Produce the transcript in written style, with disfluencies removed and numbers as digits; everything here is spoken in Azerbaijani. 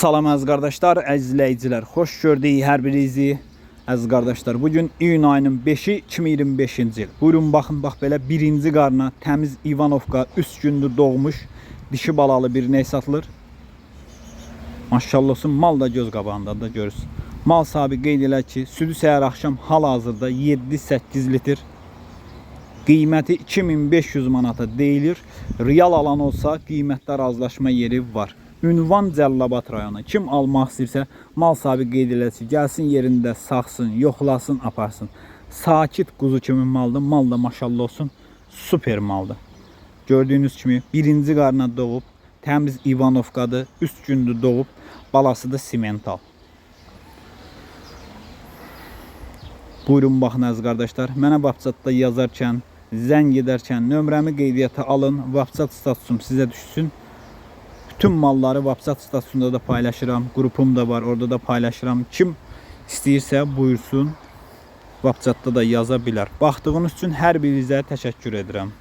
Salam əziz qardaşlar, əziz izləyicilər. Xoş gördük hər birinizi. Əziz qardaşlar, bugün iyun ayının 5-i 2025-ci il. Buyurun baxın, bax belə birinci qarna təmiz İvanovka 3 gündür doğmuş dişi balalı bir ney satılır. Maşallah olsun, mal da göz qabağında da görürsün. Mal sahibi qeyd edir ki, südü səhər axşam hal-hazırda 7-8 litr. Qiyməti 2500 manata deyilir. Real alan olsa qiymətdə razılaşma yeri var. Ünvan Cəllabad rayonu. Kim almaq istəyirsə, mal sahibi qeyd eləsin, gəlsin yerində saxsın, yoxlasın, aparsın. Sakit quzu kimi maldır. Mal da maşallah olsun, super maldır. Gördüyünüz kimi birinci qarna doğub, təmiz İvanovkadır, 3 gündür doğub, balası da simental. Buyurun baxın əziz qardaşlar. Mənə WhatsAppda yazarkən, zəng edərkən nömrəmi qeydiyyata alın, WhatsApp statusum sizə düşsün. Bütün malları WhatsApp statusunda da paylaşıram. Grupum da var, orada da paylaşıram. Kim istəyirsə buyursun. WhatsAppda da yaza bilər. Baxdığınız üçün hər birinizə təşəkkür edirəm.